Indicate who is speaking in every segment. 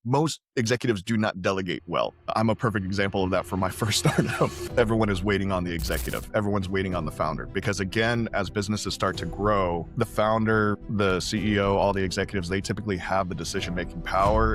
Speaker 1: Most executives do not delegate well. I'm a perfect example of that for my first startup. Everyone is waiting on the executive. Everyone's waiting on the founder. Because again, as businesses start to grow, the founder, the CEO, all the executives, they typically have the decision-making power.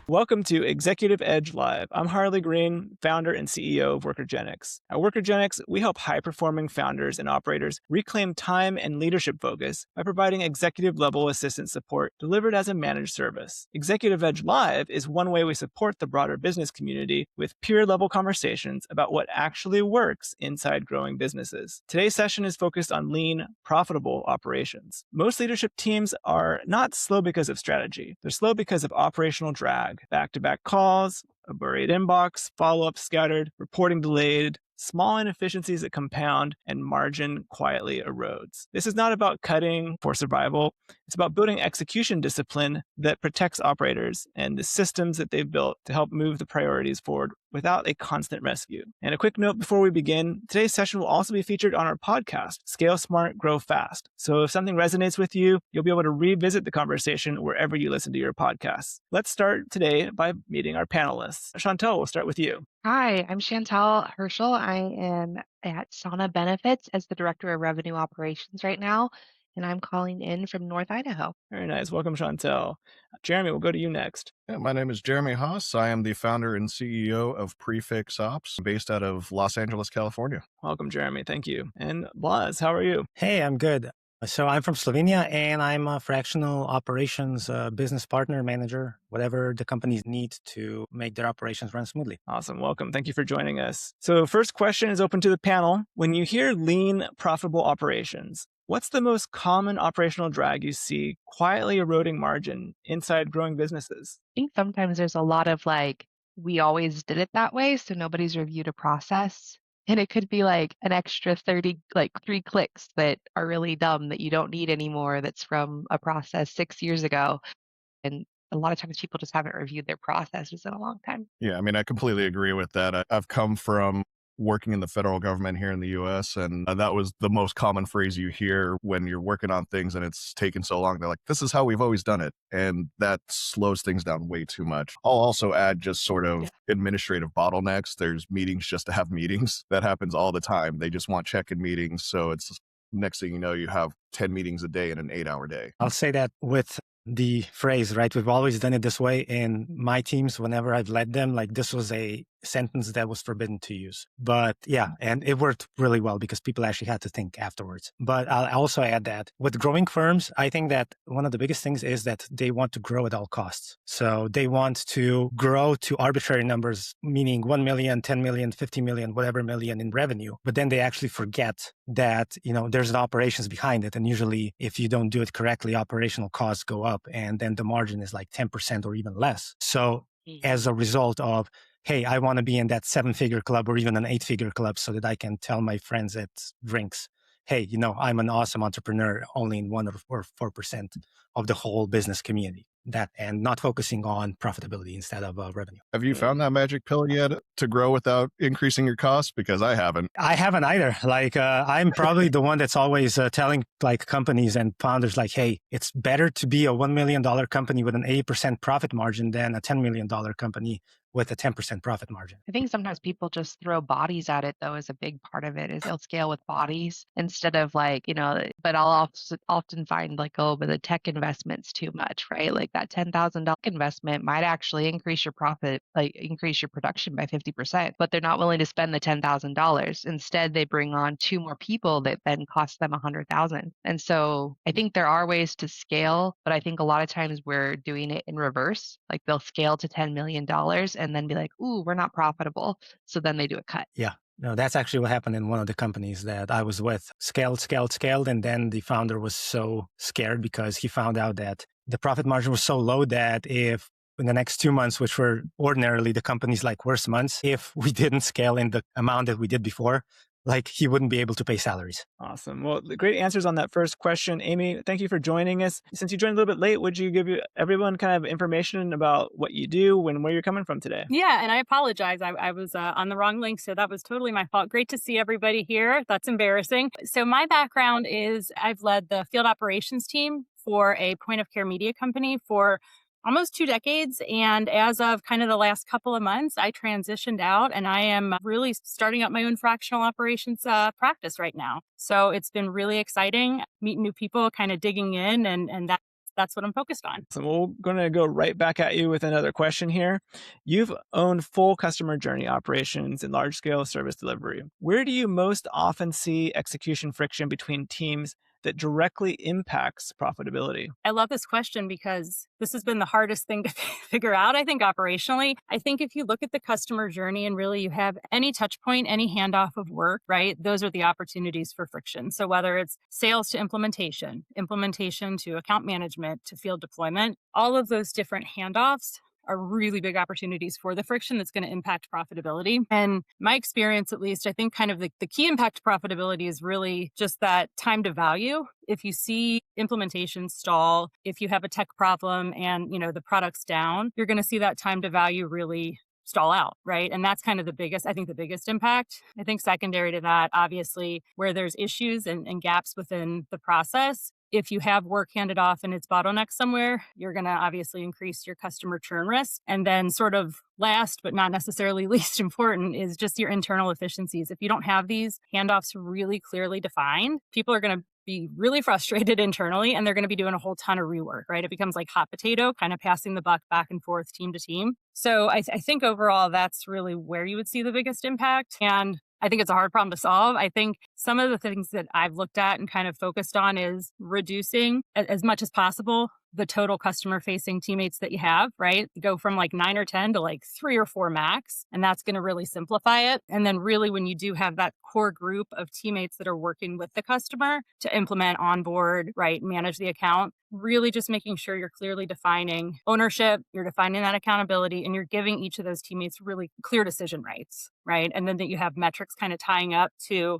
Speaker 2: Welcome to Executive Edge Live. I'm Harley Green, founder and CEO of Workergenix. At Workergenix, we help high-performing founders and operators reclaim time and leadership focus by providing executive-level assistance support delivered as a managed service. Executive Edge Live is one way we support the broader business community with peer-level conversations about what actually works inside growing businesses. Today's session is focused on lean, profitable operations. Most leadership teams are not slow because of strategy. They're slow because of operational drag. Back-to-back calls, a buried inbox, follow-up scattered, reporting delayed, small inefficiencies that compound, and margin quietly erodes. This is not about cutting for survival. It's about building execution discipline that protects operators and the systems that they've built to help move the priorities forward without a constant rescue. And a quick note before we begin, today's session will also be featured on our podcast, Scale Smart, Grow Fast. So if something resonates with you, you'll be able to revisit the conversation wherever you listen to your podcasts. Let's start today by meeting our panelists. Chantel, we'll start with you.
Speaker 3: Hi, I'm Chantel Hirschel. I am at Sana Benefits as the Director of Revenue Operations right now, and I'm calling in from North Idaho.
Speaker 2: Very nice. Welcome, Chantel. Jeremy, we'll go to you next.
Speaker 1: Yeah, my name is Jeremy Haas. I am the founder and CEO of Prefix Ops, based out of Los Angeles, California.
Speaker 2: Welcome, Jeremy. Thank you. And Blaz, how are you?
Speaker 4: Hey, I'm good. So I'm from Slovenia, and I'm a fractional operations business partner, manager, whatever the companies need to make their operations run smoothly.
Speaker 2: Awesome. Welcome. Thank you for joining us. So first question is open to the panel. When you hear lean, profitable operations, what's the most common operational drag you see quietly eroding margin inside growing businesses?
Speaker 3: I think sometimes there's a lot of we always did it that way, so nobody's reviewed a process. And it could be like an extra 3 clicks that are really dumb that you don't need anymore that's from a process 6 years ago. And a lot of times people just haven't reviewed their processes in a long time.
Speaker 1: Yeah, I mean, I completely agree with that. I've come from working in the federal government here in the US, and that was the most common phrase you hear when you're working on things and it's taken so long. They're like, this is how we've always done it. And that slows things down way too much. I'll also add just sort of administrative bottlenecks. There's meetings just to have meetings. That happens all the time. They just want check-in meetings. So it's next thing you know, you have 10 meetings a day in an 8-hour day.
Speaker 4: I'll say that with the phrase, right? We've always done it this way. In my teams, whenever I've led them, this was a sentence that was forbidden to use. But yeah, and it worked really well because people actually had to think afterwards. But I'll also add that with growing firms, I think that one of the biggest things is that they want to grow at all costs. So they want to grow to arbitrary numbers, meaning 1 million, 10 million, 50 million, whatever million in revenue. But then they actually forget that, there's the operations behind it. And usually if you don't do it correctly, operational costs go up and then the margin is like 10% or even less. So as a result of, hey, I want to be in that 7-figure club or even an 8-figure club so that I can tell my friends at drinks, hey, I'm an awesome entrepreneur only in 1 or 4% of the whole business community. That and not focusing on profitability instead of revenue.
Speaker 1: Have you found that magic pill yet to grow without increasing your costs? Because I haven't.
Speaker 4: I haven't either. I'm probably the one that's always telling companies and founders hey, it's better to be a $1 million company with an 80% profit margin than a $10 million company with a 10% profit margin.
Speaker 3: I think sometimes people just throw bodies at it, though, is a big part of it, is they'll scale with bodies instead of but I'll often find but the tech investment's too much, right? That $10,000 investment might actually increase your profit, increase your production by 50%, but they're not willing to spend the $10,000. Instead, they bring on 2 more people that then cost them $100,000. And so I think there are ways to scale, but I think a lot of times we're doing it in reverse. They'll scale to $10 million and then be like, ooh, we're not profitable. So then they do a cut.
Speaker 4: Yeah. No, that's actually what happened in one of the companies that I was with. Scaled. And then the founder was so scared because he found out that the profit margin was so low that if in the next 2 months, which were ordinarily the company's worst months, if we didn't scale in the amount that we did before, he wouldn't be able to pay salaries.
Speaker 2: Awesome. Well, great answers on that first question. Amy, thank you for joining us. Since you joined a little bit late, would you give everyone kind of information about what you do and where you're coming from today?
Speaker 5: Yeah, and I apologize. I was on the wrong link, so that was totally my fault. Great to see everybody here. That's embarrassing. So my background is I've led the field operations team for a point of care media company for almost 2 decades. And as of kind of the last couple of months, I transitioned out and I am really starting up my own fractional operations practice right now. So it's been really exciting meeting new people, kind of digging in, and that's what I'm focused on.
Speaker 2: So we're going to go right back at you with another question here. You've owned full customer journey operations in large-scale service delivery. Where do you most often see execution friction between teams that directly impacts profitability?
Speaker 5: I love this question because this has been the hardest thing to figure out, I think, operationally. I think if you look at the customer journey and really you have any touch point, any handoff of work, right, those are the opportunities for friction. So whether it's sales to implementation, implementation to account management, to field deployment, all of those different handoffs are really big opportunities for the friction that's going to impact profitability. And my experience, at least, I think kind of the key impact to profitability is really just that time to value. If you see implementation stall, if you have a tech problem and, the product's down, you're going to see that time to value really stall out, right? And that's kind of the biggest impact. I think secondary to that, obviously, where there's issues and gaps within the process, if you have work handed off and it's bottlenecks somewhere, you're going to obviously increase your customer churn risk. And then sort of last, but not necessarily least important, is just your internal efficiencies. If you don't have these handoffs really clearly defined, people are going to be really frustrated internally and they're going to be doing a whole ton of rework, right? It becomes like hot potato, kind of passing the buck back and forth team to team. So I think overall, that's really where you would see the biggest impact. And I think it's a hard problem to solve. I think some of the things that I've looked at and kind of focused on is reducing as much as possible the total customer facing teammates that you have, right? Go from like 9 or 10 to like 3 or 4 max. And that's going to really simplify it. And then really when you do have that core group of teammates that are working with the customer to implement, onboard, right, manage the account, really just making sure you're clearly defining ownership, you're defining that accountability, and you're giving each of those teammates really clear decision rights, right? And then that you have metrics kind of tying up to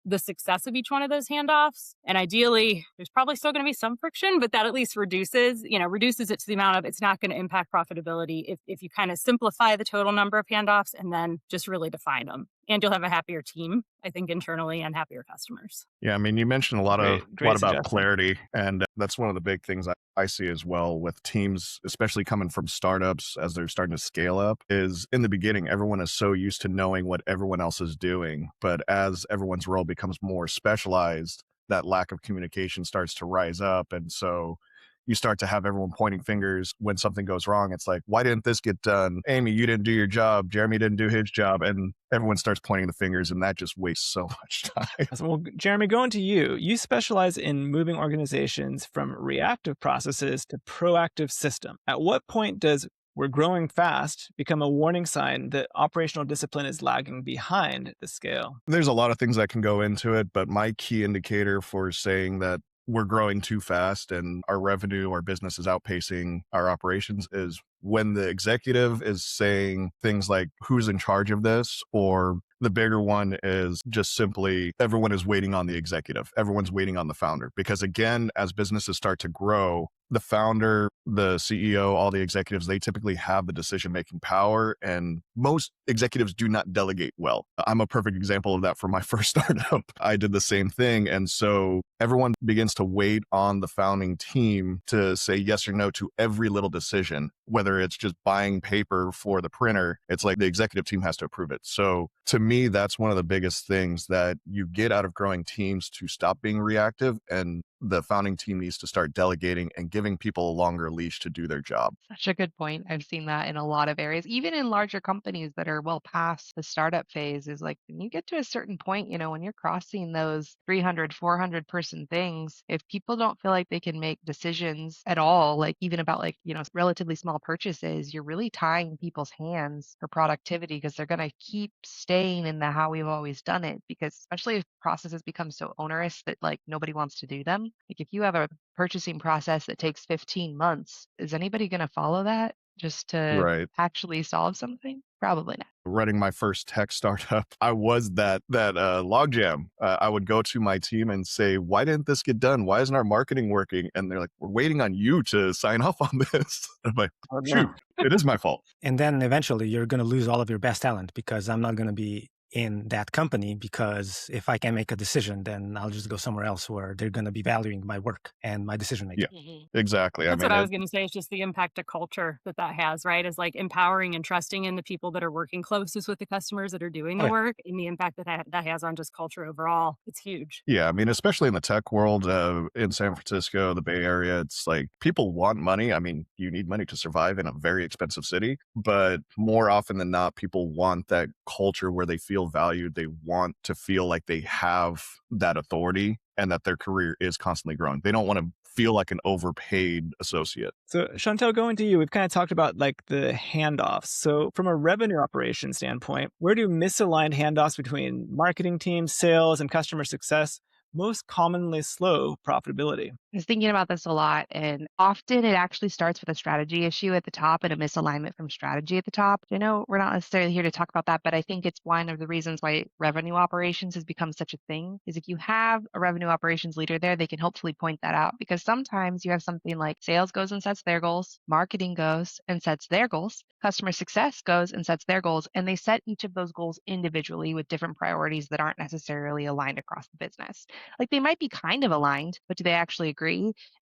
Speaker 5: the success of each one of those handoffs. And ideally, there's probably still going to be some friction, but that at least reduces it to the amount of it's not going to impact profitability if you kind of simplify the total number of handoffs and then just really define them. And you'll have a happier team, I think, internally, and happier customers.
Speaker 1: Yeah, I mean, you mentioned a lot
Speaker 2: Great
Speaker 1: about
Speaker 2: suggestion.
Speaker 1: clarity, and that's one of the big things I see as well with teams, especially coming from startups as they're starting to scale up, is in the beginning, everyone is so used to knowing what everyone else is doing. But as everyone's role becomes more specialized, that lack of communication starts to rise up. And so you start to have everyone pointing fingers when something goes wrong. It's like, why didn't this get done? Amy, you didn't do your job. Jeremy didn't do his job. And everyone starts pointing the fingers, and that just wastes so much time.
Speaker 2: Well, Jeremy, going to you. You specialize in moving organizations from reactive processes to proactive system. At what point does "we're growing fast" become a warning sign that operational discipline is lagging behind the scale?
Speaker 1: There's a lot of things that can go into it, but my key indicator for saying that we're growing too fast and our revenue, our business is outpacing our operations is when the executive is saying things like, who's in charge of this? Or the bigger one is just simply everyone is waiting on the executive. Everyone's waiting on the founder. Because again, as businesses start to grow, the founder, the CEO, all the executives, they typically have the decision-making power, and most executives do not delegate well. I'm a perfect example of that for my first startup. I did the same thing. And so everyone begins to wait on the founding team to say yes or no to every little decision, whether it's just buying paper for the printer. It's like the executive team has to approve it. So to me, that's one of the biggest things that you get out of growing teams, to stop being reactive, and the founding team needs to start delegating and giving people a longer leash to do their job.
Speaker 3: Such a good point. I've seen that in a lot of areas, even in larger companies that are well past the startup phase. Is like when you get to a certain point, when you're crossing those 300, 400 person things, if people don't feel like they can make decisions at all, like even about relatively small purchases, you're really tying people's hands for productivity, because they're going to keep staying in the how we've always done it. Because especially if processes become so onerous that like nobody wants to do them. Like if you have a purchasing process that takes 15 months, is anybody going to follow that just to
Speaker 1: Right.
Speaker 3: actually solve something? Probably not.
Speaker 1: Running my first tech startup, I was that logjam. I would go to my team and say, why didn't this get done? Why isn't our marketing working? And they're like, we're waiting on you to sign off on this. I'm like, shoot, it is my fault.
Speaker 4: And then eventually you're going to lose all of your best talent because I'm not going to be in that company, because if I can make a decision, then I'll just go somewhere else where they're going to be valuing my work and my decision making.
Speaker 1: Yeah, exactly.
Speaker 5: That's what I was going to say. It's just the impact to culture that has, right? Is like empowering and trusting in the people that are working closest with the customers that are doing the work, and the impact that has on just culture overall. It's huge.
Speaker 1: Yeah, I mean, especially in the tech world, in San Francisco, the Bay Area, it's like people want money. I mean, you need money to survive in a very expensive city, but more often than not, people want that culture where they feel valued. They want to feel like they have that authority and that their career is constantly growing. They don't want to feel like an overpaid associate.
Speaker 2: So Chantel, going to you, we've kind of talked about like the handoffs. So from a revenue operation standpoint, where do misaligned handoffs between marketing teams, sales, and customer success most commonly slow profitability?
Speaker 3: I was thinking about this a lot, and often it actually starts with a strategy issue at the top and a misalignment from strategy at the top. I know we're not necessarily here to talk about that, but I think it's one of the reasons why revenue operations has become such a thing, is if you have a revenue operations leader there, they can hopefully point that out, because sometimes you have something like sales goes and sets their goals, marketing goes and sets their goals, customer success goes and sets their goals, and they set each of those goals individually with different priorities that aren't necessarily aligned across the business. Like they might be kind of aligned, but do they actually agree?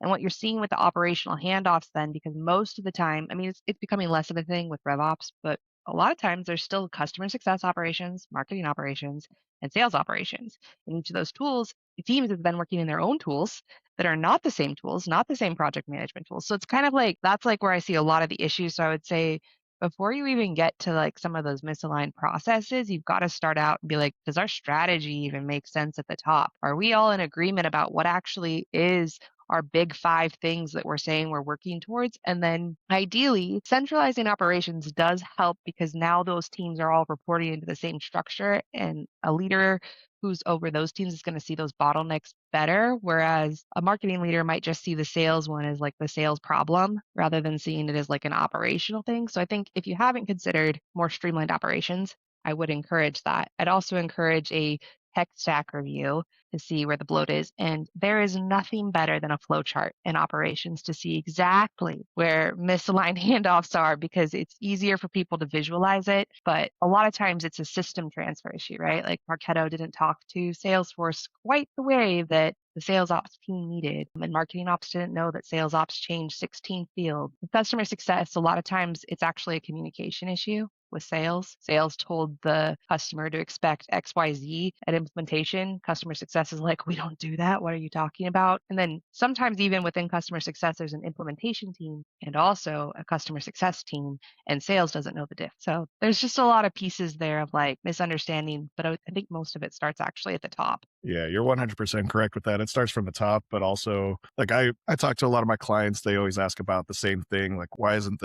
Speaker 3: And what you're seeing with the operational handoffs then, because most of the time, I mean, it's becoming less of a thing with RevOps, but a lot of times there's still customer success operations, marketing operations, and sales operations. In each of those tools, the teams have been working in their own tools that are not the same tools, not the same project management tools. So it's kind of like, that's like where I see a lot of the issues. So I would say, before you even get to like some of those misaligned processes, you've got to start out and be like, does our strategy even make sense at the top? Are we all in agreement about what actually is our big 5 things that we're saying we're working towards? And then ideally, centralizing operations does help, because now those teams are all reporting into the same structure, and a leader who's over those teams is going to see those bottlenecks better. Whereas a marketing leader might just see the sales one as like the sales problem rather than seeing it as like an operational thing. So I think if you haven't considered more streamlined operations, I would encourage that. I'd also encourage a tech stack review to see where the bloat is. And there is nothing better than a flow chart in operations to see exactly where misaligned handoffs are, because it's easier for people to visualize it. But a lot of times it's a system transfer issue, right? Like Marketo didn't talk to Salesforce quite the way that the sales ops team needed. And marketing ops didn't know that sales ops changed 16 fields. With customer success, a lot of times it's actually a communication issue with sales. Sales told the customer to expect XYZ at implementation. Customer success is like, we don't do that. What are you talking about? And then sometimes even within customer success, there's an implementation team and also a customer success team, and sales doesn't know the diff. So there's just a lot of pieces there of like misunderstanding, but I think most of it starts actually at the top.
Speaker 1: Yeah, you're 100% correct with that. It starts from the top, but also like I talk to a lot of my clients. They always ask about the same thing. Like, why isn't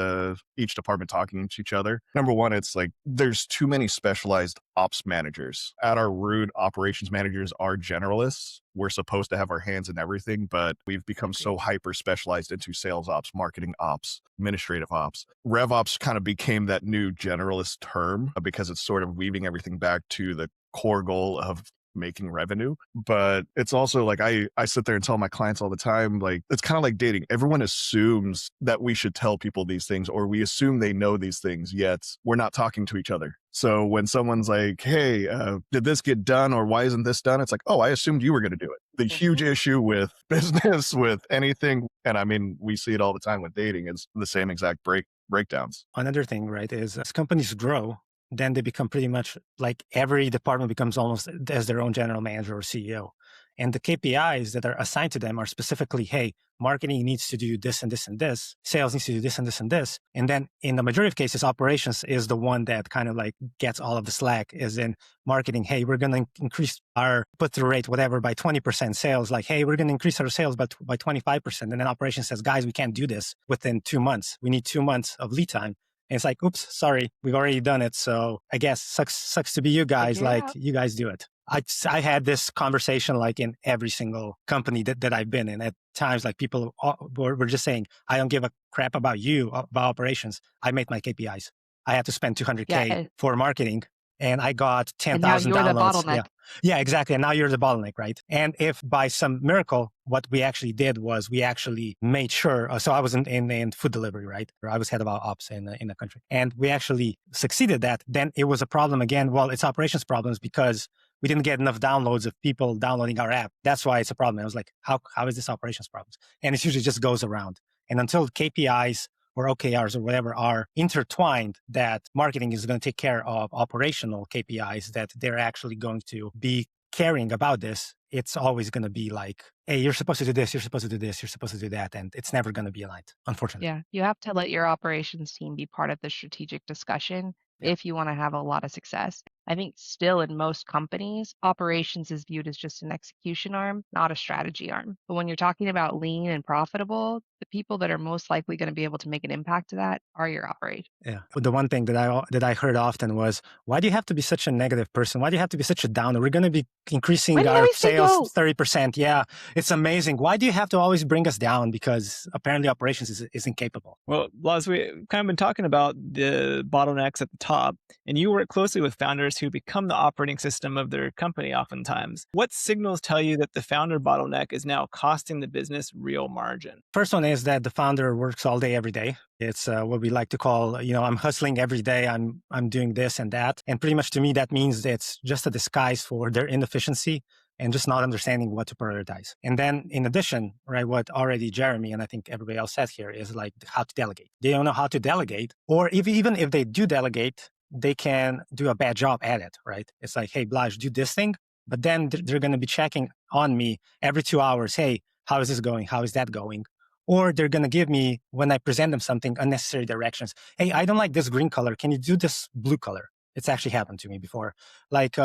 Speaker 1: each department talking to each other? Number one, it's like there's too many specialized ops managers. At our root, operations managers are generalists. We're supposed to have our hands in everything, but we've become so hyper specialized into sales ops, marketing ops, administrative ops. Rev ops kind of became that new generalist term because it's sort of weaving everything back to the core goal of making revenue. But it's also like I sit there and tell my clients all the time, like, it's kind of like dating. Everyone assumes that we should tell people these things, or we assume they know these things, yet we're not talking to each other. So when someone's like, hey, did this get done, or why isn't this done? It's like, oh, I assumed you were going to do it. The huge issue with business, with anything, and I mean, we see it all the time with dating, is the same exact breakdowns.
Speaker 4: Another thing, right, is as companies grow, then they become pretty much like every department becomes almost as their own general manager or CEO. And the KPIs that are assigned to them are specifically, hey, marketing needs to do this and this and this, sales needs to do this and this and this. And then in the majority of cases, operations is the one that kind of like gets all of the slack, is in marketing. Hey, we're going to increase our put-through rate, whatever, by 20%. Sales, like, hey, we're going to increase our sales by 25%. And then operations says, guys, we can't do this within 2 months. We need 2 months of lead time. And it's like, oops, sorry, we've already done it. So I guess sucks to be you guys. Like, you guys do it. I had this conversation like in every single company that I've been in. At times, like people were just saying, I don't give a crap about you, about operations. I made my KPIs. I had to spend $200K for marketing. and I got
Speaker 3: And now
Speaker 4: 10,000
Speaker 3: you're the
Speaker 4: downloads.
Speaker 3: bottleneck.
Speaker 4: Yeah, exactly. And now you're the bottleneck, right? And if by some miracle, what we actually did was we actually made sure, so I was in food delivery, right? I was head of ops in the country. And we actually succeeded that. Then it was a problem again. Well, it's operations problems because we didn't get enough downloads of people downloading our app. That's why it's a problem. I was like, how is this operations problems? And it usually just goes around. And until KPIs or OKRs or whatever are intertwined, that marketing is going to take care of operational KPIs, that they're actually going to be caring about this, it's always going to be like, hey, you're supposed to do this, you're supposed to do this, you're supposed to do that. And it's never going to be aligned, unfortunately.
Speaker 3: Yeah, you have to let your operations team be part of the strategic discussion if you want to have a lot of success. I think still in most companies, operations is viewed as just an execution arm, not a strategy arm. But when you're talking about lean and profitable, the people that are most likely going to be able to make an impact to that are your operations.
Speaker 4: Yeah. But the one thing that I heard often was, why do you have to be such a negative person? Why do you have to be such a downer? We're going to be increasing our sales 30%. Yeah, it's amazing. Why do you have to always bring us down? Because apparently operations is incapable.
Speaker 2: Well, Blaz, we've kind of been talking about the bottlenecks at the top, and you work closely with founders who become the operating system of their company oftentimes. What signals tell you that the founder bottleneck is now costing the business real margin?
Speaker 4: First one is that the founder works all day, every day. It's what we like to call, I'm hustling every day. I'm doing this and that. And pretty much to me, that means it's just a disguise for their inefficiency and just not understanding what to prioritize. And then in addition, right, what already Jeremy and I think everybody else said here is like how to delegate. They don't know how to delegate, or even if they do delegate, they can do a bad job at it, right? It's like, hey, Blaz, do this thing. But then they're going to be checking on me every 2 hours. Hey, how is this going? How is that going? Or they're going to give me, when I present them something, unnecessary directions. Hey, I don't like this green color. Can you do this blue color? It's actually happened to me before. Like,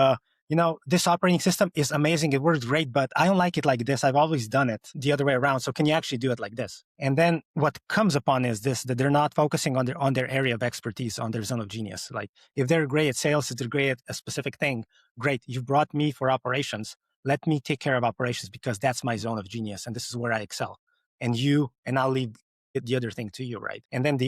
Speaker 4: this operating system is amazing. It works great, but I don't like it like this. I've always done it the other way around. So can you actually do it like this? And then what comes upon is this, that they're not focusing on their area of expertise, on their zone of genius. Like if they're great at sales, if they're great at a specific thing, great. You brought me for operations. Let me take care of operations because that's my zone of genius. And this is where I excel. And I'll leave the other thing to you, right? And then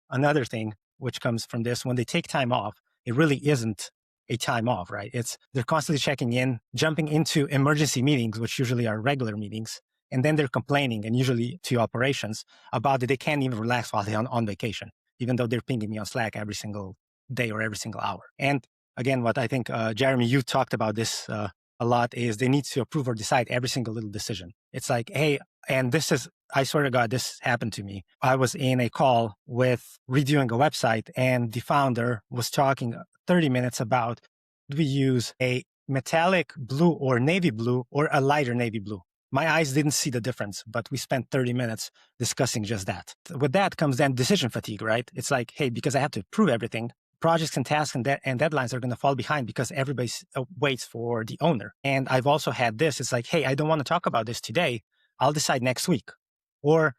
Speaker 4: another thing which comes from this, when they take time off, it really isn't a time off, right? They're constantly checking in, jumping into emergency meetings, which usually are regular meetings. And then they're complaining, and usually to operations, about that they can't even relax while they're on vacation, even though they're pinging me on Slack every single day or every single hour. And again, what I think, Jeremy, you talked about this a lot, is they need to approve or decide every single little decision. It's like, hey, and I swear to God, this happened to me. I was in a call with redoing a website, and the founder was talking 30 minutes about, do we use a metallic blue or navy blue or a lighter navy blue? My eyes didn't see the difference, but we spent 30 minutes discussing just that. With that comes then decision fatigue, right? It's like, hey, because I have to prove everything, projects and tasks and deadlines are going to fall behind because everybody waits for the owner. And I've also had this. It's like, hey, I don't want to talk about this today. I'll decide next week. Or,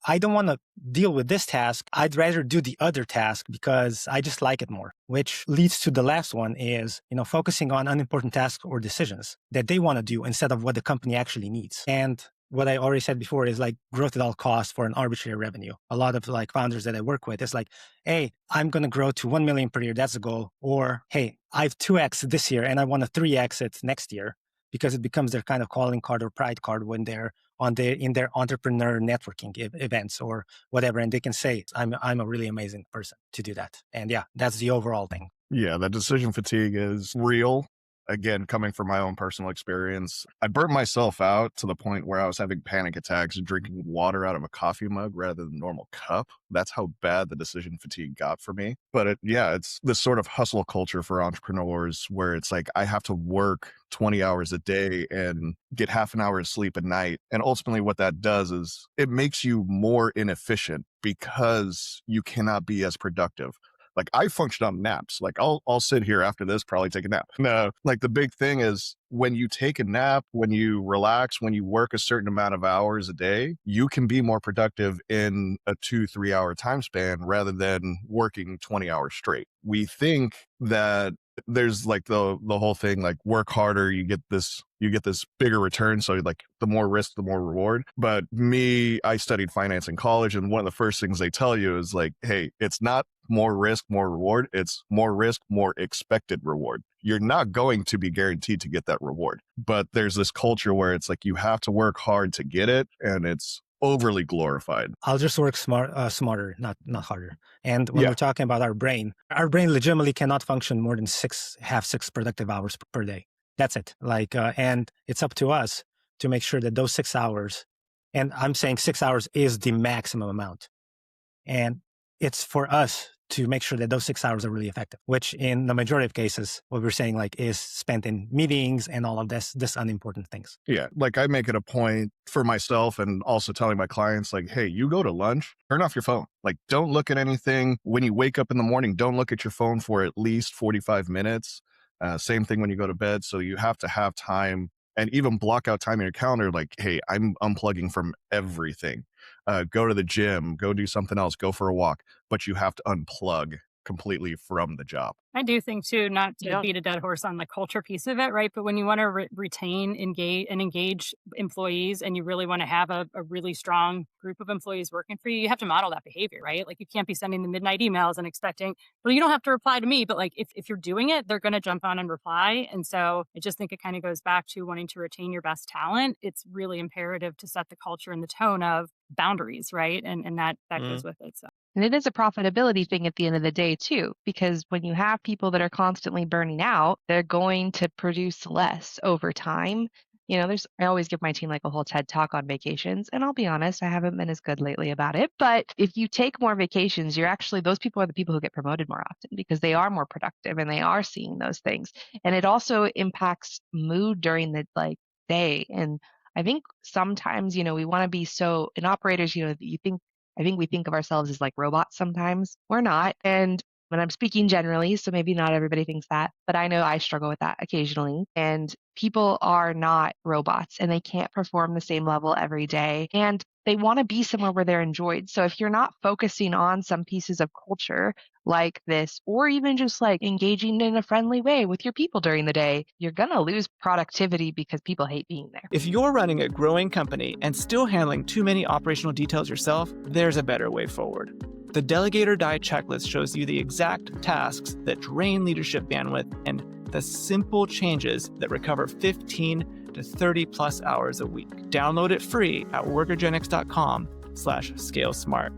Speaker 4: I don't want to deal with this task. I'd rather do the other task because I just like it more, which leads to the last one is, focusing on unimportant tasks or decisions that they want to do instead of what the company actually needs. And what I already said before is like growth at all costs for an arbitrary revenue. A lot of like founders that I work with, it's like, hey, I'm going to grow to 1 million per year. That's the goal. Or, hey, I've 2x this year and I want to 3x it next year, because it becomes their kind of calling card or pride card when they're in their entrepreneur networking events or whatever. And they can say, I'm a really amazing person to do that. And yeah, that's the overall thing.
Speaker 1: Yeah, that decision fatigue is real. Again, coming from my own personal experience, I burnt myself out to the point where I was having panic attacks drinking water out of a coffee mug rather than a normal cup. That's how bad the decision fatigue got for me. But it's this sort of hustle culture for entrepreneurs where it's like, I have to work 20 hours a day and get half an hour of sleep at night. And ultimately what that does is it makes you more inefficient because you cannot be as productive. Like I function on naps. Like I'll sit here after this, probably take a nap. No, like the big thing is when you take a nap, when you relax, when you work a certain amount of hours a day, you can be more productive in a 2-3 hour time span rather than working 20 hours straight. We think that there's like the whole thing, like work harder, you get this bigger return. So like the more risk, the more reward. But I studied finance in college. And one of the first things they tell you is like, hey, it's not more risk, more reward. It's more risk, more expected reward. You're not going to be guaranteed to get that reward. But there's this culture where it's like you have to work hard to get it, and it's overly glorified.
Speaker 4: I'll just work smarter, not harder. And when we're talking about our brain legitimately cannot function more than six productive hours per day. That's it. And it's up to us to make sure that those 6 hours, and I'm saying 6 hours is the maximum amount. And it's for us to make sure that those 6 hours are really effective, which in the majority of cases, what we're saying is spent in meetings and all of this unimportant things.
Speaker 1: Yeah. I make it a point for myself and also telling my clients, hey, you go to lunch, turn off your phone. Don't look at anything. When you wake up in the morning, don't look at your phone for at least 45 minutes. Same thing when you go to bed. So you have to have time and even block out time in your calendar. Hey, I'm unplugging from everything. Go to the gym, go do something else, go for a walk, but you have to unplug completely from the job.
Speaker 5: I do think too, not to beat a dead horse on the culture piece of it, right? But when you want to retain, engage employees, and you really want to have a really strong group of employees working for you, you have to model that behavior, right? You can't be sending the midnight emails and expecting, well, you don't have to reply to me, but if you're doing it, they're going to jump on and reply. And so I just think it kind of goes back to wanting to retain your best talent. It's really imperative to set the culture and the tone of boundaries, right? And that goes with it. So.
Speaker 3: And it is a profitability thing at the end of the day too, because when you have people that are constantly burning out, they're going to produce less over time. I always give my team a whole TED talk on vacations, and I'll be honest, I haven't been as good lately about it. But if you take more vacations, those people are the people who get promoted more often because they are more productive and they are seeing those things. And it also impacts mood during the day. And I think sometimes, we want to be so, in operators, I think we think of ourselves as robots sometimes. We're not. And when I'm speaking generally, so maybe not everybody thinks that, but I know I struggle with that occasionally. And people are not robots and they can't perform the same level every day. And they want to be somewhere where they're enjoyed. So if you're not focusing on some pieces of culture like this, or even just engaging in a friendly way with your people during the day, you're going to lose productivity because people hate being there.
Speaker 2: If you're running a growing company and still handling too many operational details yourself, there's a better way forward. The Delegate or Die checklist shows you the exact tasks that drain leadership bandwidth and the simple changes that recover 15 to 30 plus hours a week. Download it free at workergenix.com/scale-smart.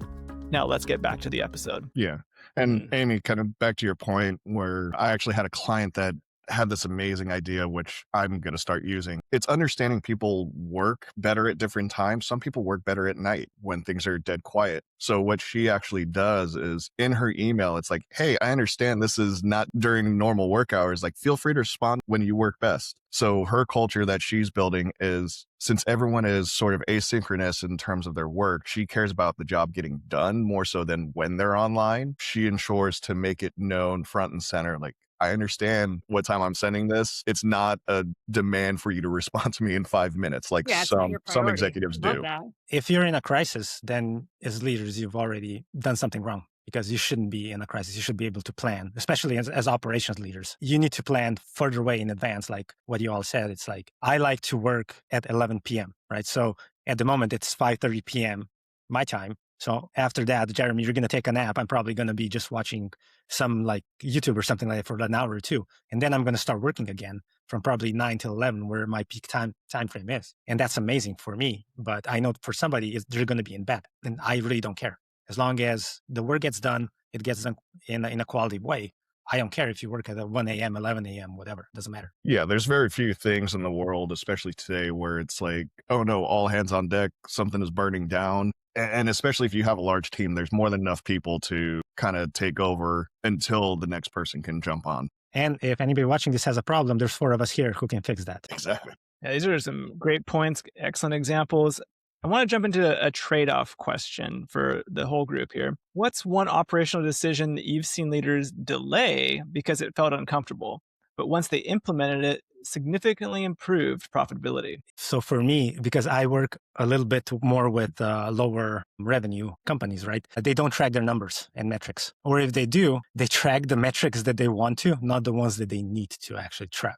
Speaker 2: Now let's get back to the episode.
Speaker 1: Yeah. And Amy, kind of back to your point where I actually had a client that had this amazing idea, which I'm going to start using. It's understanding people work better at different times. Some people work better at night when things are dead quiet. So what she actually does is in her email, it's hey, I understand this is not during normal work hours. Feel free to respond when you work best. So her culture that she's building is, since everyone is sort of asynchronous in terms of their work, she cares about the job getting done more so than when they're online. She ensures to make it known front and center, I understand what time I'm sending this. It's not a demand for you to respond to me in 5 minutes, some executives do.
Speaker 4: If you're in a crisis, then as leaders, you've already done something wrong because you shouldn't be in a crisis. You should be able to plan, especially as operations leaders. You need to plan further away in advance, like what you all said. It's I like to work at 11 p.m., right? So at the moment, it's 5:30 p.m. my time. So after that, Jeremy, you're going to take a nap. I'm probably going to be just watching some YouTube or something like that for an hour or two. And then I'm going to start working again from probably 9 till 11, where my peak time frame is. And that's amazing for me. But I know for somebody, they're going to be in bed. And I really don't care. As long as the work gets done, it gets done in a quality way. I don't care if you work at 1 a.m., 11 a.m., whatever. Doesn't matter.
Speaker 1: Yeah, there's very few things in the world, especially today, where it's oh no, all hands on deck, something is burning down. And especially if you have a large team, there's more than enough people to kind of take over until the next person can jump on.
Speaker 4: And if anybody watching this has a problem, there's 4 of us here who can fix that.
Speaker 1: Exactly.
Speaker 2: Yeah, these are some great points, excellent examples. I want to jump into a trade-off question for the whole group here. What's one operational decision that you've seen leaders delay because it felt uncomfortable, but once they implemented it, significantly improved profitability?
Speaker 4: So for me, because I work a little bit more with lower revenue companies, right? They don't track their numbers and metrics. Or if they do, they track the metrics that they want to, not the ones that they need to actually track.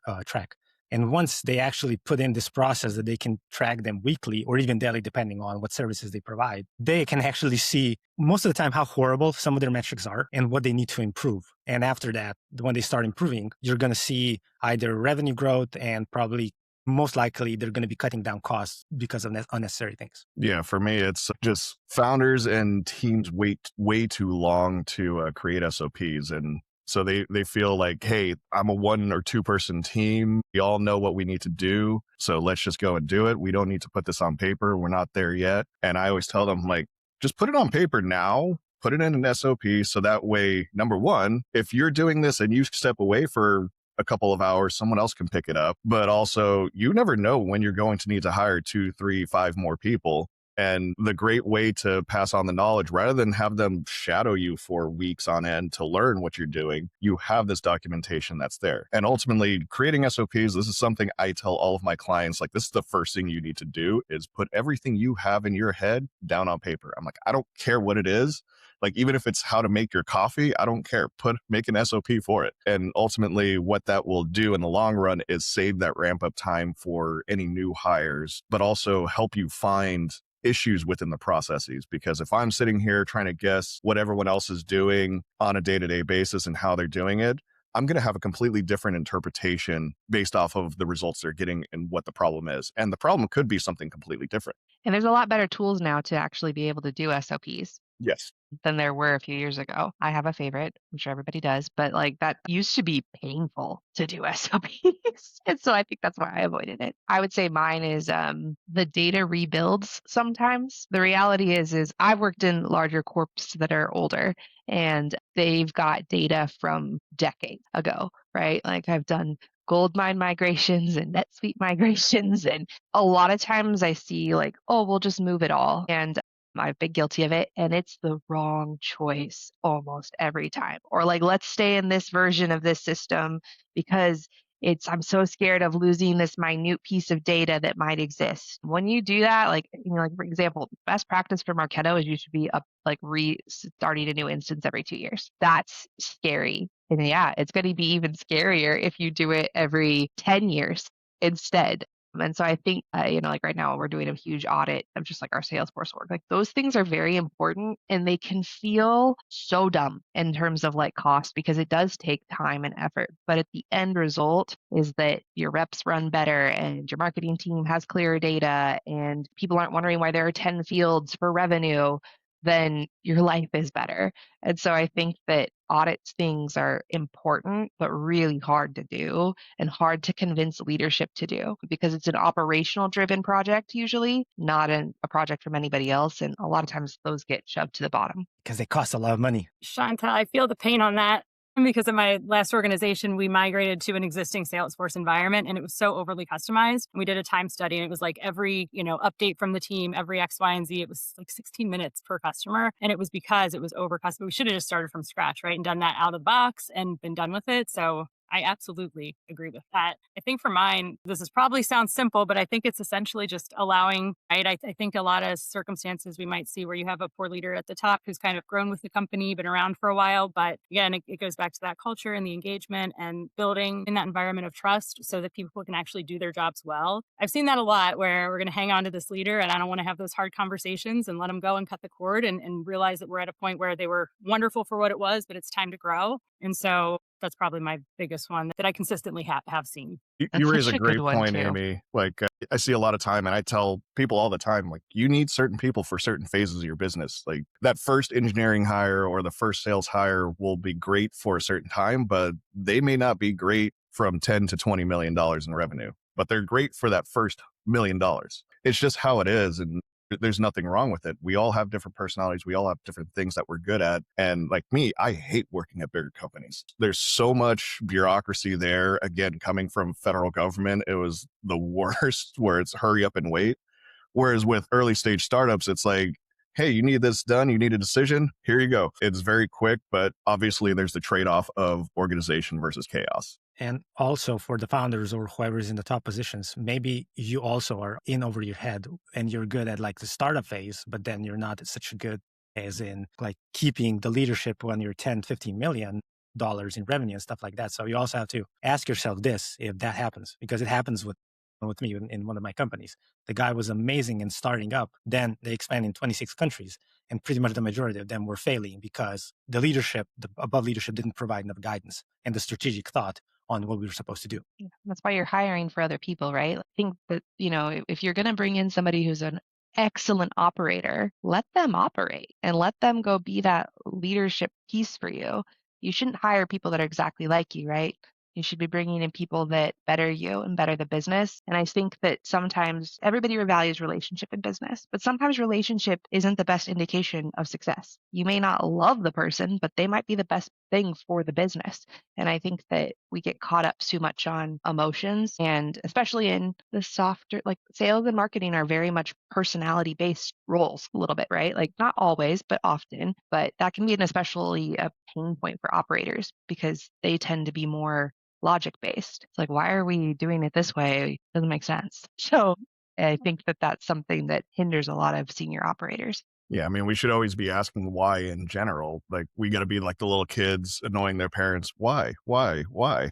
Speaker 4: And once they actually put in this process that they can track them weekly or even daily, depending on what services they provide, they can actually see most of the time how horrible some of their metrics are and what they need to improve. And after that, when they start improving, you're going to see either revenue growth and probably most likely they're going to be cutting down costs because of unnecessary things.
Speaker 1: Yeah, for me, it's just founders and teams wait way too long to create SOPs. And so they feel like, hey, I'm a 1 or 2 person team. We all know what we need to do. So let's just go and do it. We don't need to put this on paper. We're not there yet. And I always tell them, like, just put it on paper now. Put it in an SOP. So that way, number one, if you're doing this and you step away for a couple of hours, someone else can pick it up. But also, you never know when you're going to need to hire 2, 3, 5 more people. And the great way to pass on the knowledge, rather than have them shadow you for weeks on end to learn what you're doing, you have this documentation that's there. And ultimately, creating SOPs, this is something I tell all of my clients, like, this is the first thing you need to do is put everything you have in your head down on paper. I'm like, I don't care what it is. Like, even if it's how to make your coffee, I don't care. Make an SOP for it. And ultimately, what that will do in the long run is save that ramp up time for any new hires, but also help you find issues within the processes. Because if I'm sitting here trying to guess what everyone else is doing on a day-to-day basis and how they're doing it, I'm going to have a completely different interpretation based off of the results they're getting and what the problem is. And the problem could be something completely different.
Speaker 3: And there's a lot better tools now to actually be able to do SOPs.
Speaker 1: Yes.
Speaker 3: Than there were a few years ago. I have a favorite. I'm sure everybody does, but like that used to be painful to do SOPs. And so I think that's why I avoided it. I would say mine is the data rebuilds sometimes. The reality is I've worked in larger corps that are older and they've got data from decades ago, right? Like I've done Goldmine migrations and NetSuite migrations. And a lot of times I see like, oh, we'll just move it all. And I've been guilty of it, and it's the wrong choice almost every time. Or like, let's stay in this version of this system because I'm so scared of losing this minute piece of data that might exist. When you do that, like, like for example, best practice for Marketo is you should be restarting a new instance every 2 years. That's scary. And yeah, it's going to be even scarier if you do it every 10 years instead. And so I think, like right now we're doing a huge audit of just like our Salesforce work. Like those things are very important and they can feel so dumb in terms of like cost because it does take time and effort. But at the end result is that your reps run better and your marketing team has clearer data and people aren't wondering why there are 10 fields for revenue, then your life is better. And so I think that audit things are important, but really hard to do and hard to convince leadership to do because it's an operational driven project, usually not a project from anybody else. And a lot of times those get shoved to the bottom.
Speaker 4: Because they cost a lot of money.
Speaker 5: Chantel, I feel the pain on that. Because in my last organization, we migrated to an existing Salesforce environment and it was so overly customized. We did a time study and it was like every, update from the team, every X, Y, and Z, it was like 16 minutes per customer. And it was because it was over custom. We should have just started from scratch, right? And done that out of the box and been done with it. So I absolutely agree with that. I think for mine, this is probably sounds simple, but I think it's essentially just allowing, right? I think a lot of circumstances we might see where you have a poor leader at the top who's kind of grown with the company, been around for a while. But again, it goes back to that culture and the engagement and building in that environment of trust so that people can actually do their jobs well. I've seen that a lot where we're going to hang on to this leader and I don't want to have those hard conversations and let them go and cut the cord and realize that we're at a point where they were wonderful for what it was, but it's time to grow. And so that's probably my biggest one that I consistently have seen.
Speaker 1: You raise a great point, Amy. Like I see a lot of time and I tell people all the time, like you need certain people for certain phases of your business. Like that first engineering hire or the first sales hire will be great for a certain time, but they may not be great from 10 to $20 million in revenue, but they're great for that first $1 million. It's just how it is. And there's nothing wrong with it. We all have different personalities. We all have different things that we're good at. And like me, I hate working at bigger companies. There's so much bureaucracy there. Again, coming from federal government, it was the worst where it's hurry up and wait. Whereas with early stage startups, it's like, hey, you need this done. You need a decision. Here you go. It's very quick, but obviously there's the trade-off of organization versus chaos.
Speaker 4: And also for the founders or whoever is in the top positions, maybe you also are in over your head and you're good at like the startup phase, but then you're not such good as in like keeping the leadership when you're 10, 15 million. dollars in revenue and stuff like that. So you also have to ask yourself this if that happens, because it happens with me in one of my companies. The guy was amazing in starting up. Then they expand in 26 countries, and pretty much the majority of them were failing because the leadership, the above leadership, didn't provide enough guidance and the strategic thought on what we were supposed to do.
Speaker 3: Yeah, that's why you're hiring for other people, right? I think that, if you're going to bring in somebody who's an excellent operator, let them operate and let them go be that leadership piece for you. You shouldn't hire people that are exactly like you, right? You should be bringing in people that better you and better the business. And I think that sometimes everybody values relationship in business, but sometimes relationship isn't the best indication of success. You may not love the person, but they might be the best thing for the business. And I think that we get caught up too much on emotions, and especially in the softer, like sales and marketing are very much personality based roles a little bit, right? Like not always, but often, but that can be especially a pain point for operators because they tend to be more logic based. It's like, why are we doing it this way? It doesn't make sense. So I think that that's something that hinders a lot of senior operators.
Speaker 1: Yeah, I mean, we should always be asking why in general. Like, we got to be like the little kids annoying their parents. Why?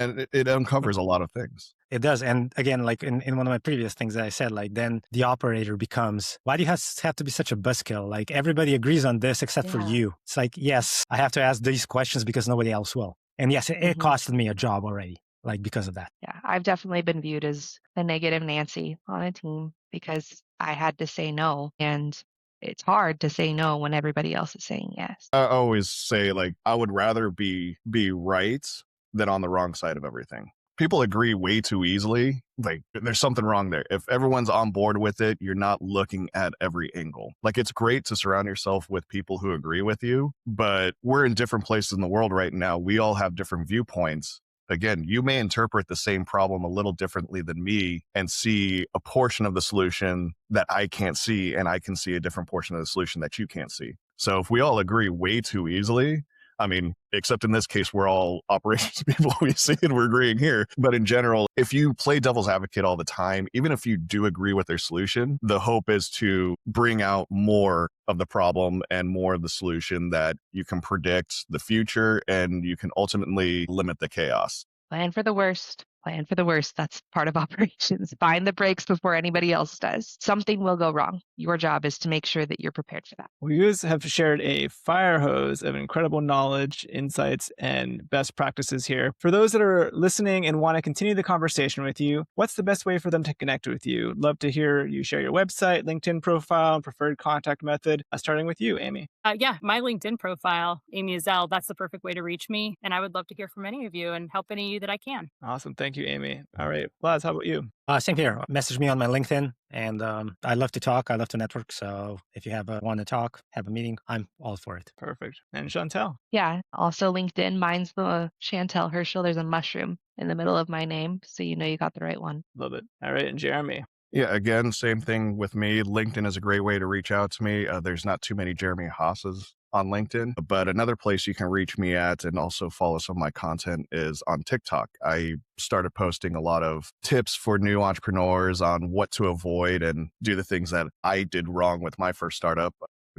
Speaker 1: And it uncovers a lot of things.
Speaker 4: It does. And again, like in one of my previous things that I said, like then the operator becomes, why do you have to be such a buzzkill? Like everybody agrees on this except for you. It's like, yes, I have to ask these questions because nobody else will. And yes, it costed me a job already, like because of that.
Speaker 3: Yeah, I've definitely been viewed as the negative Nancy on a team because I had to say no. And it's hard to say no when everybody else is saying yes.
Speaker 1: I always say, like, I would rather be right than on the wrong side of everything. People agree way too easily. Like, there's something wrong there. If everyone's on board with it, you're not looking at every angle. Like, it's great to surround yourself with people who agree with you, but we're in different places in the world right now. We all have different viewpoints. Again, you may interpret the same problem a little differently than me and see a portion of the solution that I can't see, and I can see a different portion of the solution that you can't see. So if we all agree way too easily, I mean, except in this case, we're all operations people, we see it, we're agreeing here. But in general, if you play devil's advocate all the time, even if you do agree with their solution, the hope is to bring out more of the problem and more of the solution that you can predict the future and you can ultimately limit the chaos.
Speaker 3: Plan for the worst. Plan for the worst. That's part of operations. Find the breaks before anybody else does. Something will go wrong. Your job is to make sure that you're prepared for that.
Speaker 2: Well, you guys have shared a fire hose of incredible knowledge, insights, and best practices here. For those that are listening and want to continue the conversation with you, what's the best way for them to connect with you? Love to hear you share your website, LinkedIn profile, and preferred contact method. Starting with you, Amy.
Speaker 5: Yeah, my LinkedIn profile, Amy Ezell, that's the perfect way to reach me. And I would love to hear from any of you and help any of you that I can.
Speaker 2: Awesome. Thank you, Amy. All right. Blaz, how about you?
Speaker 4: Same here. Message me on my LinkedIn, and I love to talk. I love to network. So if you want to talk, have a meeting, I'm all for it.
Speaker 2: Perfect. And Chantel?
Speaker 3: Yeah. Also LinkedIn. Mine's the Chantel Hirschel. There's a mushroom in the middle of my name. So you know you got the right one.
Speaker 2: Love it. All right. And Jeremy?
Speaker 1: Yeah, again, same thing with me. LinkedIn is a great way to reach out to me. There's not too many Jeremy Haas's on LinkedIn, but another place you can reach me at and also follow some of my content is on TikTok. I started posting a lot of tips for new entrepreneurs on what to avoid and do the things that I did wrong with my first startup.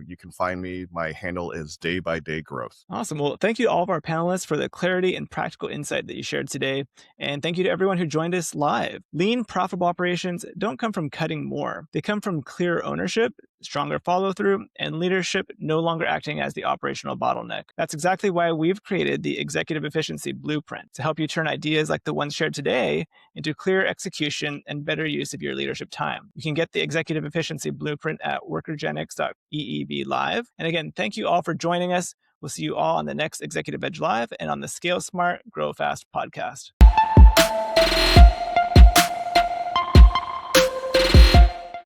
Speaker 1: You can find me. My handle is Day by Day Growth.
Speaker 2: Awesome. Well, thank you to all of our panelists for the clarity and practical insight that you shared today. And thank you to everyone who joined us live. Lean, profitable operations don't come from cutting more. They come from clear ownership, stronger follow through, and leadership no longer acting as the operational bottleneck. That's exactly why we've created the Executive Efficiency Blueprint to help you turn ideas like the ones shared today into clear execution and better use of your leadership time. You can get the Executive Efficiency Blueprint at workergenix.ee live. And again, thank you all for joining us. We'll see you all on the next Executive Edge Live and on the Scale Smart, Grow Fast podcast.